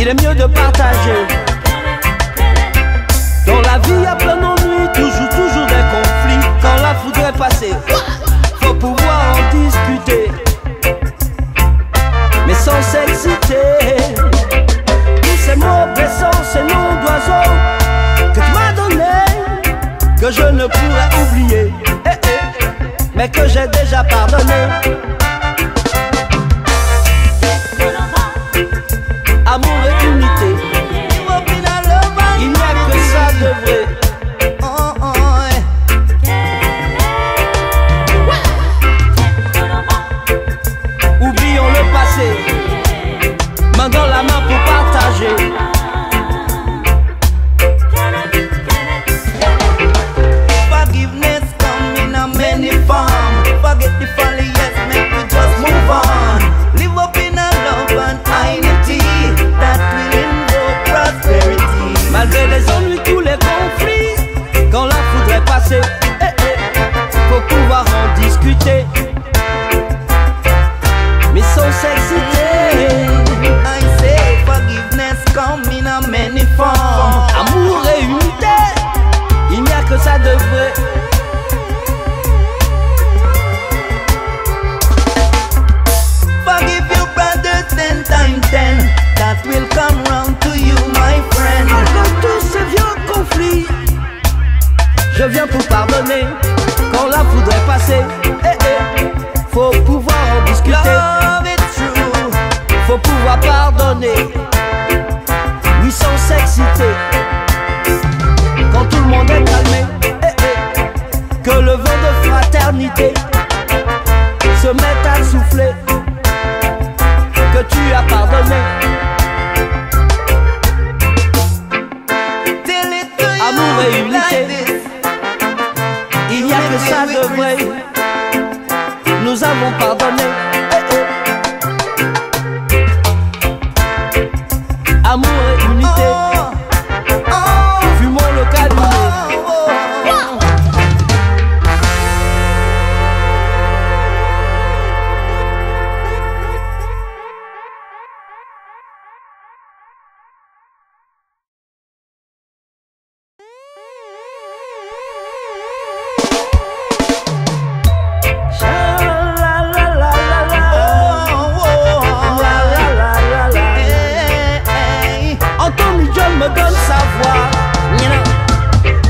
Il est mieux de partager. Dans la vie, y a plein d'ennuis, toujours des conflits. Quand la foudre est passée, faut pouvoir en discuter, mais sans s'exciter. Tous ces mots blessants, ces noms d'oiseaux que tu m'as donnés, que je ne pourrais oublier, mais que j'ai déjà pardonné. Amour et unité, il n'y a que ça de vrai. Oublions le passé, main dans la main pour partager. Forgiveness come in a many forms. Forget the folly, yes, make we just move on. Live up in a love and unity that will invoke prosperity. Malgré les ennuis, tous les conflits, quand la foudre est passée, faut pouvoir en discuter, mais sans s'exciter. I say forgiveness come in a many forms. Amour et unité, il n'y a que ça de vrai. Forgive your brothers 10 times 10. That will come round to you, my friend. Malgré tous ces vieux conflits, je viens pour pardonner. Quand la foudre est passée, faut pouvoir en discuter. Love it true. Faut pouvoir pardonner, oui, sans s'exciter. Quand tout le monde est calmé, que le vent de fraternité se mette à souffler, que tu as pardonné. Tell it to you Amour et unité, like this. il n'y a que ça de vrai. Nous avons pardonné. Amour et unité, fumons le calumet. Anthony John me donne sa voix.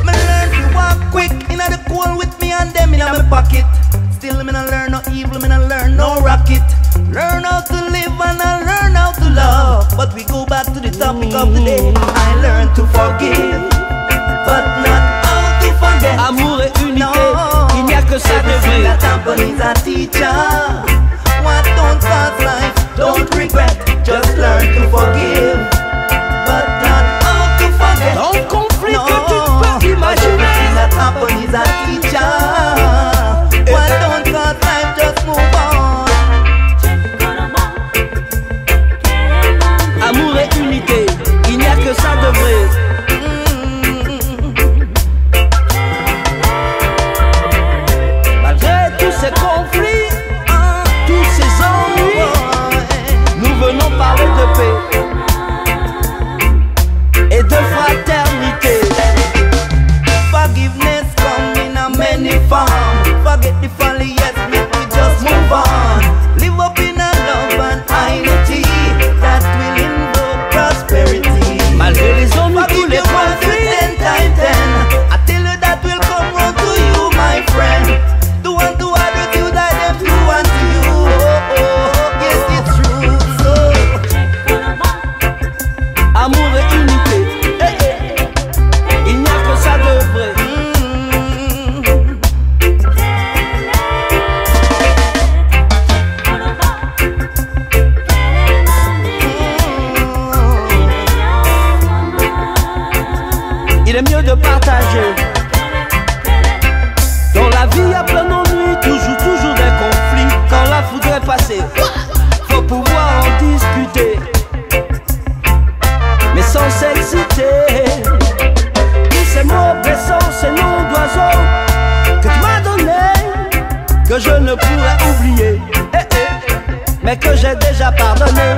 Me learn to walk quick inna the cold with me and them inna my pocket. Still me no learn no evil, me no learn no rocket. Learn how to live and I learn how to love. But we go back to the topic of the day. I learn to forgive, but not how to forget. Amour et unité, il n'y a que ça de vrai. That Anthony's a teacher. What don't cause life, don't regret. Just learn to forgive, but not how to forget. Dans le conflit No, que tu peux imaginer, that Anthony's a teacher. What don't cause life, just move on. amour et unité, il n'y a que ça de vrai. Malgré tous ces conflits, tous ces ennuis, nous venons parler de paix et de fraternité. Forgiveness come in a many forms. Forget the folly, yes, make we just move on. Live up in a love and unity that will invoke prosperity. Malgré les ennuis, tous Forgive les your brothers conflits, 10 times 10. I tell you that will come round to you, my friend. Do unto others you that them do unto you. Yes, it's true. So amour et unité, il n'y a que ça de vrai. Il est mieux de partager. Dans la vie, y a plein d'ennuis, toujours des conflits. Quand la foudre est passée, faut pouvoir en discuter, mais sans s'exciter. Tous ces mots blessants, ces noms d'oiseaux que tu m'as donnés, que je ne pourrais oublier, mais que j'ai déjà pardonné.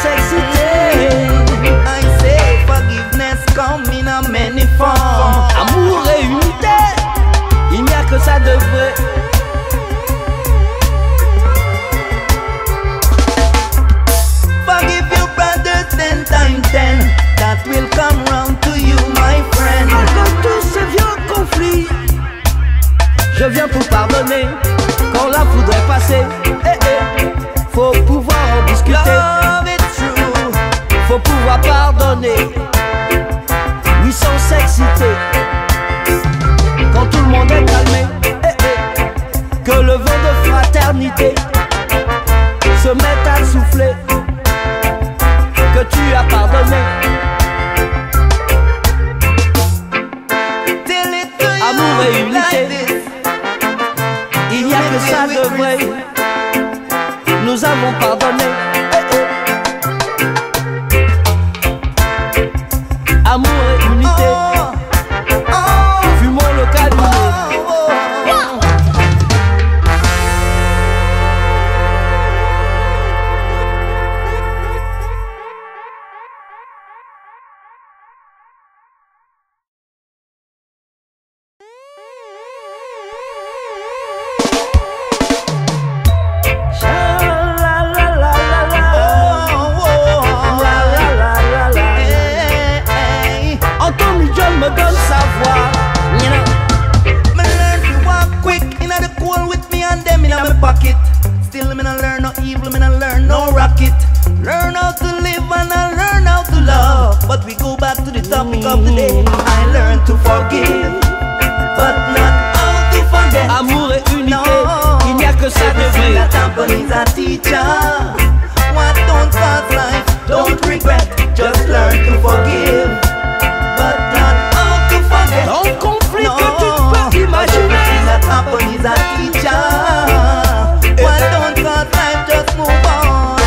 sexité. I say forgiveness come in a many forms. Amour et unité, il n'y a que ça de vrai. Forgive your brothers 10 times 10. That will come round to you, my friend. Malgré tous ces vieux conflits, je viens pour pardonner. Quand la foudre est passée, faut pouvoir en discuter. Love it true. Faut pouvoir pardonner. Oui, sans s'exciter. Quand tout le monde est calmé, que le vent de fraternité se mette à souffler, que tu as pardonné. Amour et unité, il n'y a que ça de vrai. Nous avons pardonné. Amour et unité, fumons le calumet. Me donne sa voix. Me learn to walk quick in the cold with me and them in my pocket. Still me not learn no evil, me not learn no rocket. Learn how to live and I learn how to love. But we go back to the topic of the day. I learn to forgive, but not how to forget. Amour et unité, il n'y a que ça de vrai. La Tampon is a teacher. What don't cause life, don't regret. Just learn to forgive, but not how to forget. Dans le conflit que tu peux imaginer, la Tampon is a teacher. What don't cause life, just move on.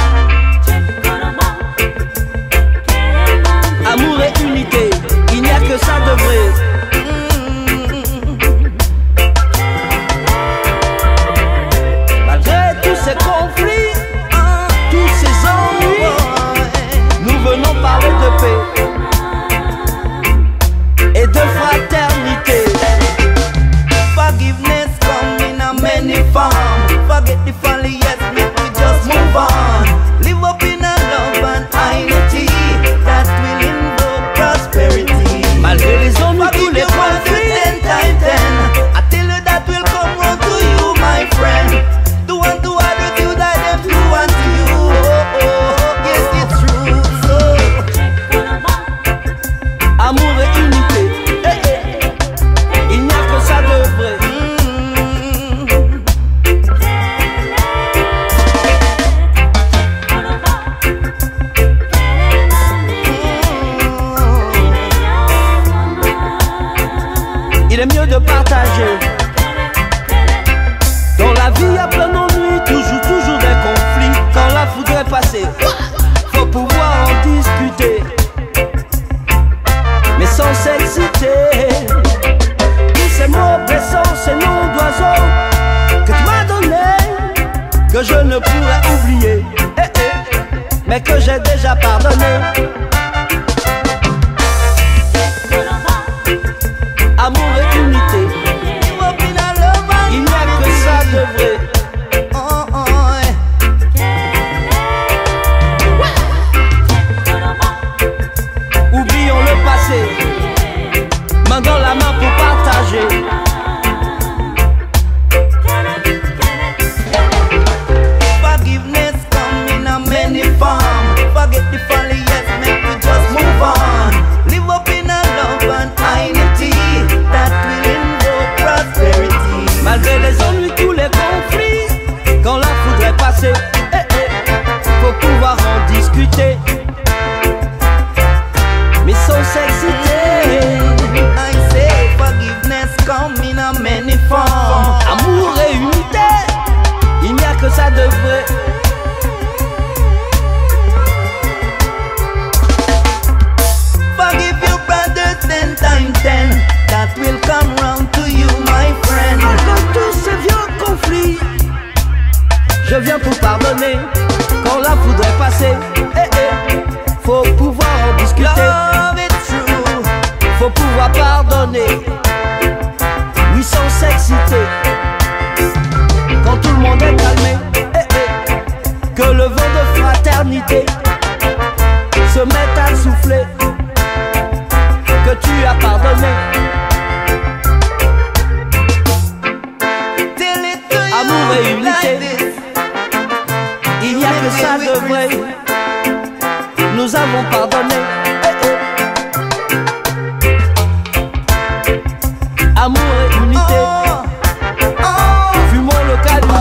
amour et unité, il n'y a que ça de vrai. Malgré tous ces conflits, tous ces ennuis, nous venons parler de paix et de fraternité. Forgiveness come in a many forms. Forget the folly, yes, make we just move on. Live up in a love and unity that will invoke prosperity. Malgré les ennuis, tous les conflits, 10 times 10. I tell you that will come round to you, my friend. Do unto others, you that them do unto you. Oh, oh, yes, it's true. So, amour et unité, il n'y a que ça de vrai. Il est mieux de partager. Dans la vie, y a plein d'ennuis, toujours des conflits. Quand la foudre est passée, faut pouvoir en discuter, mais sans s'exciter. Tous ces mots blessants, ces noms d'oiseaux que tu m'as donnés, que je ne pourrais oublier, mais que j'ai déjà pardonné. Amour et unité, live up in a love and il n'y a que ça de vrai. oh, oh, Oublions le passé, main dans la main pour partager. forgiveness come in a many forms. Forget the folly, yes, make we fraternité se mettent à souffler que tu as pardonné. Amour et unité, il n'y a que ça de vrai. Nous avons pardonné. Amour et unité, fumons le calumet.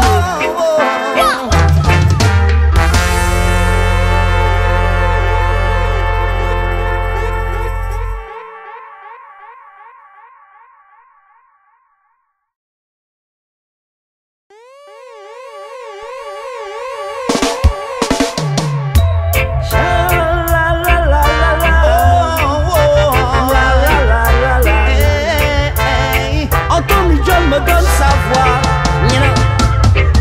Me donne sa voix.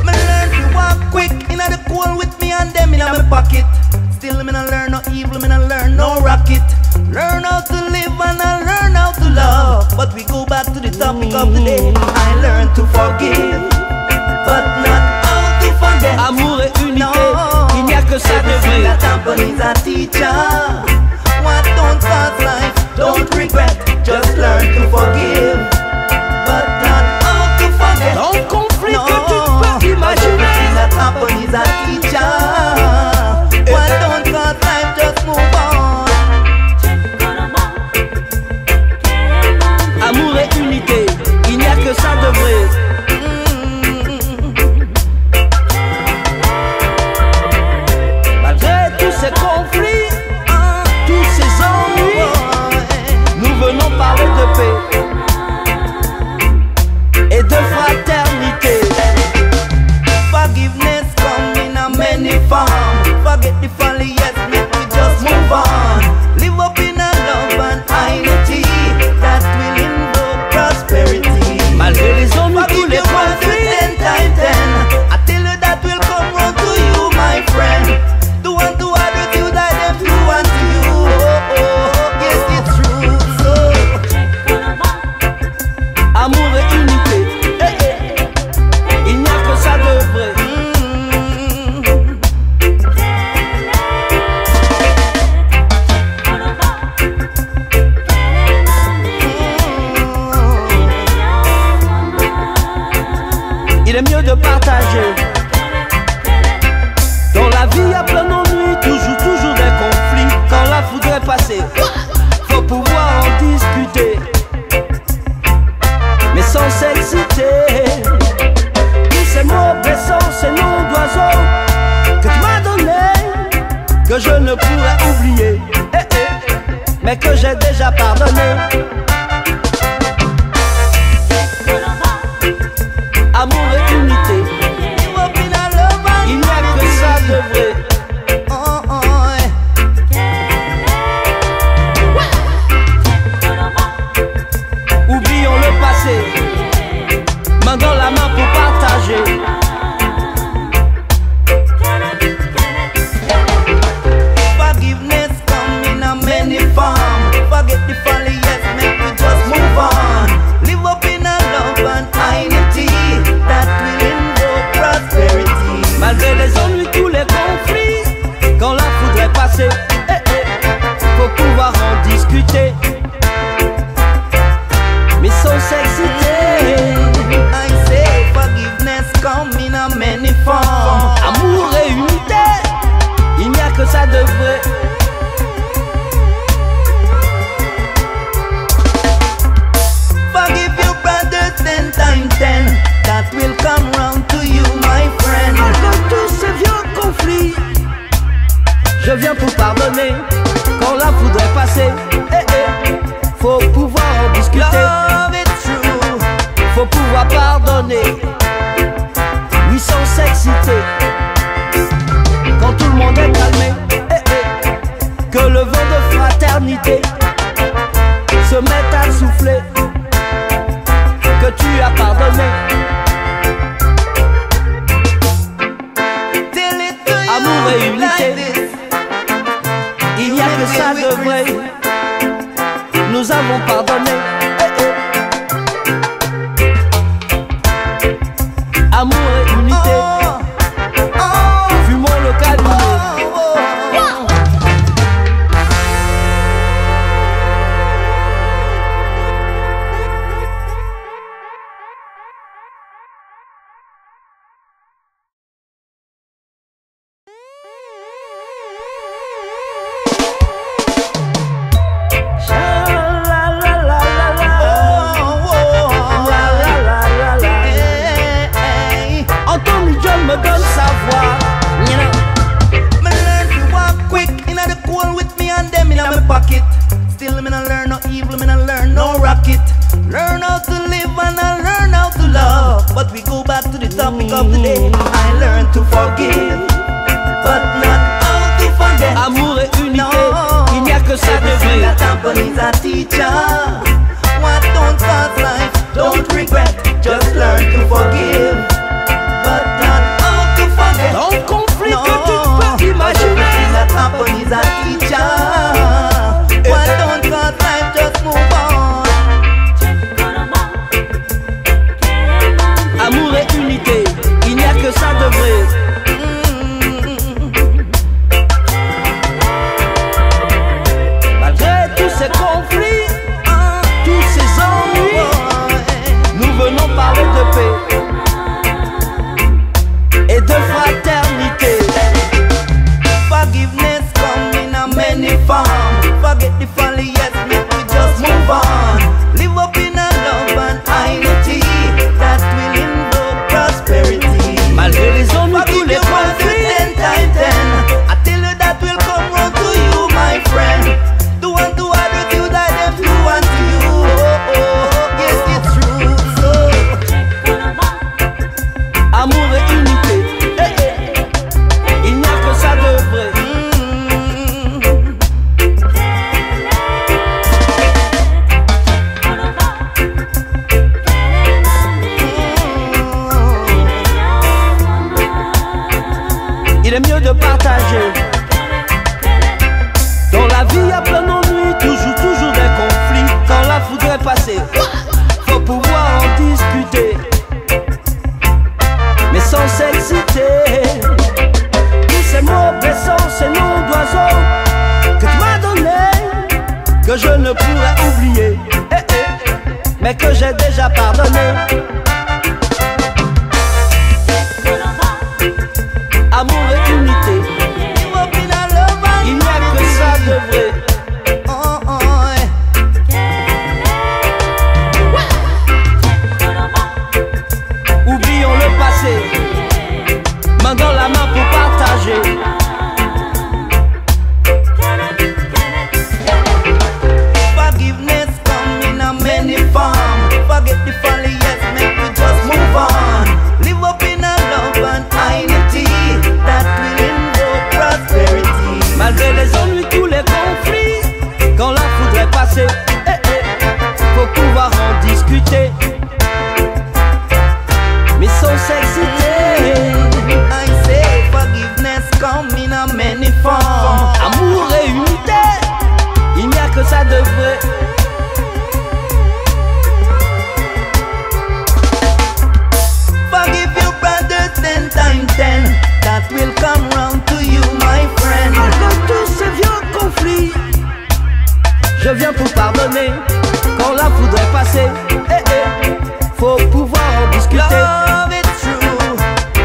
Me learn to walk quick in the cold with me and them in my pocket. Still me no learn no evil, me no learn no rocket. Learn how to live and I learn how to love. But we go back to the topic of the day. I learn to forgive, but not how to forget. Amour et unité, il n'y a que ça de vrai. That happen is a teacher. What don't cause life, don't regret. Just learn to forgive, but not dans le conflit que tu peux imaginer. That happen is a teacher. Why don't cause life, just move on. Amour et unité, il n'y a que ça de vrai. Malgré tous ces conflits, tous ces ennuis, nous venons parler de paix et de fraternité. Forgiveness come in a many forms. Forget the folly, yes, make we just move on. Live up in a love and unity that will invoke prosperity. Malgré les ennuis, tous les conflits, 10 times 10, I tell you that will come round to you, my friend. Do unto others you like them do unto you. Oh, oh, yes, it's true. So amour et unité, il n'y a que ça de vrai. Il est mieux de partager. Dans la vie, il y a plein d'ennuis, toujours des conflits. Quand la foudre est passée, faut pouvoir en discuter, mais sans s'exciter. Tous ces mots blessants, ces noms d'oiseaux que tu m'as donnés, que je ne pourrais oublier, mais que j'ai déjà pardonné. Amour et unité, il n'y a que ça de vrai. Oublions le passé, main dans la main pour partager. Forgiveness come in a many forms. Forget the folly, yes, make we just move on. Live up in a love and unity that will invoke prosperity. Malgré les ennuis, tous les conflits, quand la foudre est passée, faut pouvoir en discuter, mais sans s'exciter. I say forgiveness come in a many forms. Amour et unité, il n'y a que ça de vrai. Forgive your brothers 10 times 10. That will come round to you, my friend. Malgré tous ces vieux conflits, je viens pour pardonner. Quand la foudre est passée, faut pouvoir en discuter. Love it true. Faut pouvoir pardonner, oui, sans s'exciter. Quand tout le monde est calmé, que le vent de fraternité se mette à souffler, que tu as pardonné. Amour et unité, il n'y a que ça de vrai. Nous avons pardonné. Amour et unité, fumons le calumet. example is a teacher. What don't cause life, don't regret. Just learn to forgive, but not how to forget. Dans le conflit que tu peux imaginer, example is a teacher. What don't cause life, just move on. Amour et unité, il n'y a que ça de vrai. Malgré tous ces conflits, tous ces ennuis, nous venons parler de paix et de fraternité. Forgiveness come in a many forms. Forget the folly, yes, make we just move on. Live up in a love and unity that will invoke prosperity. Malgré les ennuis, tous les conflits, 10 times 10. I tell you that will come round to you, my friend. Do unto others, you die them do unto you. Oh, oh, yes, it's true. So, amour et unité, eh, eh. Il n'y a que ça de vrai. Il est mieux de partager. Dans la vie, il y a plein d'ennuis, toujours des conflits. Quand la foudre est passée, faut pouvoir en discuter, mais sans s'exciter. Tous ces mots blessants, ces noms d'oiseaux que tu m'as donnés, que je ne pourrais oublier, eh, eh, mais que j'ai déjà pardonné. Amour et unité, live up in a love and il n'y a que ça de vrai. oh, oh, Oublions le passé, main dans la main pour partager. Forgiveness come in a many forms. Forget the folly, yes, make we just move on. Live up in a love and unity that will invoke prosperity. Malgré les ennuis, tous les conflits, quand la foudre est passée, eh, eh, faut pouvoir en discuter, mais sans s'exciter. I say forgiveness come in a many forms. Amour et unité, il n'y a que ça de vrai. Forgive your brothers 10 times 10. That will come round to you, my friend. Malgré tous ces vieux conflits, je viens pour pardonner. Quand la foudre est passée, eh, eh, faut pouvoir en discuter, Love it's true.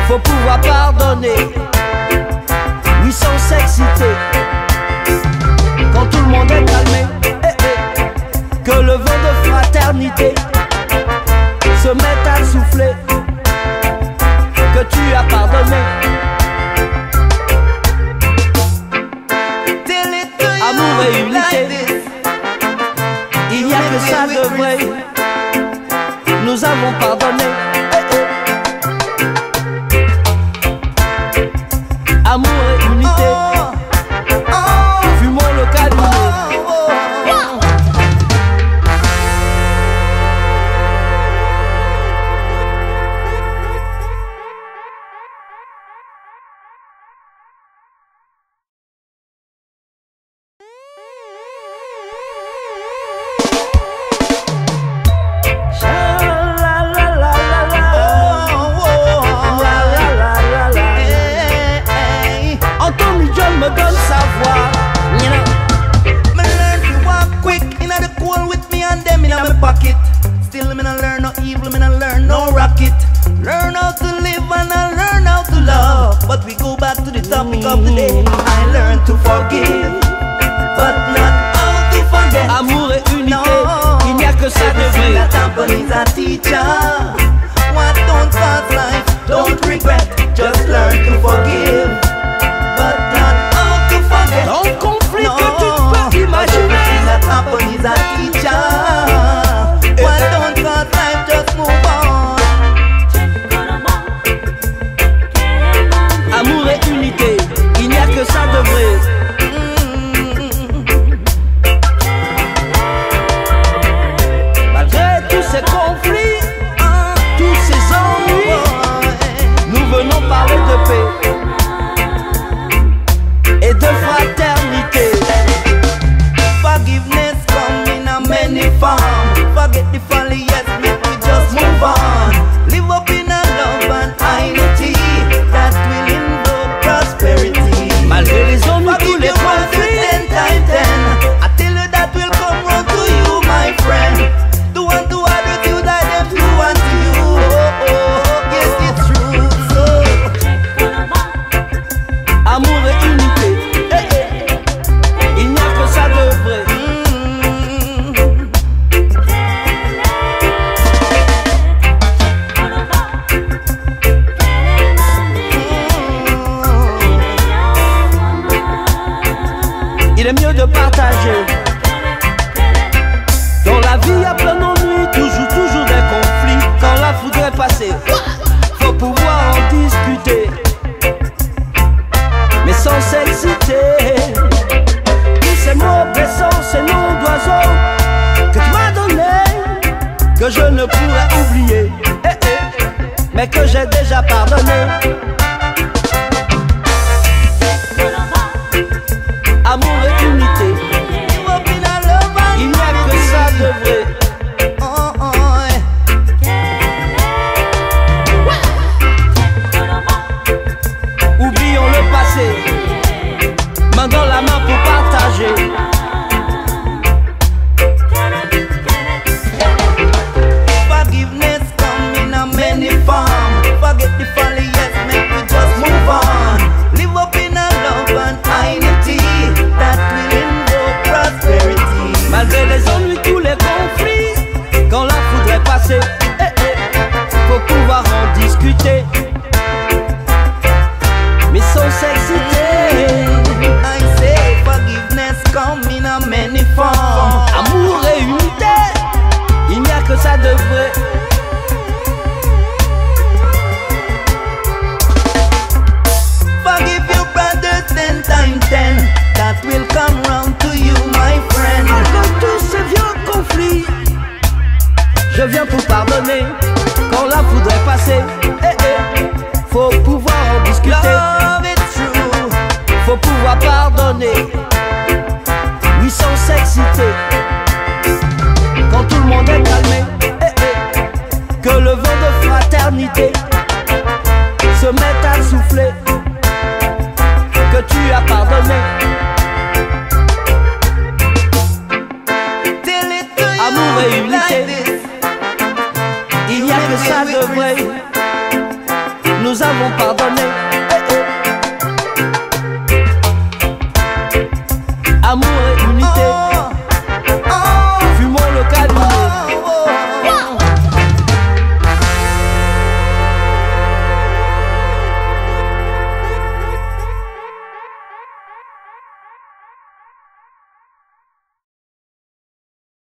faut pouvoir pardonner, oui, sans s'exciter. Quand tout le monde est calmé, eh, eh, que le vent de fraternité se mette à souffler, que tu as pardonné. Tell it to you Amour et unité, like this. il n'y a que ça de vrai. Nous avons pardonné, eh, eh. Amour et unité, Oh, oh, fumons le calumet. oh, oh. Anthony John me donne sa voix. Me learn to walk quick inna the cold with me and them inna my pocket. Still me no learn no evil, me no learn no rocket. Learn how to live and I learn how to love. But we go back to the topic of the day. I learn to forgive, but not how to forget. Amour et unité, No. il n'y a que ça de vrai. That example is a teacher. What don't cause life, don't regret. Just learn to forgive, but not how to forget. Dans le conflit No. que tu peux imaginer, That example is a teacher. What don't cause life, just move on. amour et unité, il n'y a que ça de vrai. il est mieux de partager. Dans la vie, y a plein d'ennuis, toujours des conflits. Quand la foudre est passée, faut pouvoir en discuter, mais sans s'exciter. Tous ces mots blessants, ces noms d'oiseaux que tu m'as donnés, que je ne pourrais oublier, mais que j'ai déjà pardonné. Amour et unité, il n'y a que ça de vrai. Oublions le passé, main dans la main pour partager. Forgiveness come in a many forms. Forget the folly, yes, make we just move on. Live up in a love and unity that will invoke prosperity. Malgré les ennuis, tous les conflits, quand la foudre est passée, faut pouvoir en discuter, mais sans s'exciter. I say forgiveness come in a many forms. Amour et unité, il n'y a que ça de vrai. Forgive your brother 10 times 10. That will come round to you, my friend. Malgré tous ces vieux conflits, je viens pour pardonner. Quand la foudre est passée, faut pouvoir en discuter. Love it true. Faut pouvoir pardonner, oui, sans s'exciter. Quand tout le monde est calmé, que le vent de fraternité se mette à souffler, que tu as pardonné. Tell it to you Amour et unité, like this. il n'y a que ça de vrai. Nous avons pardonné. Amour et unité.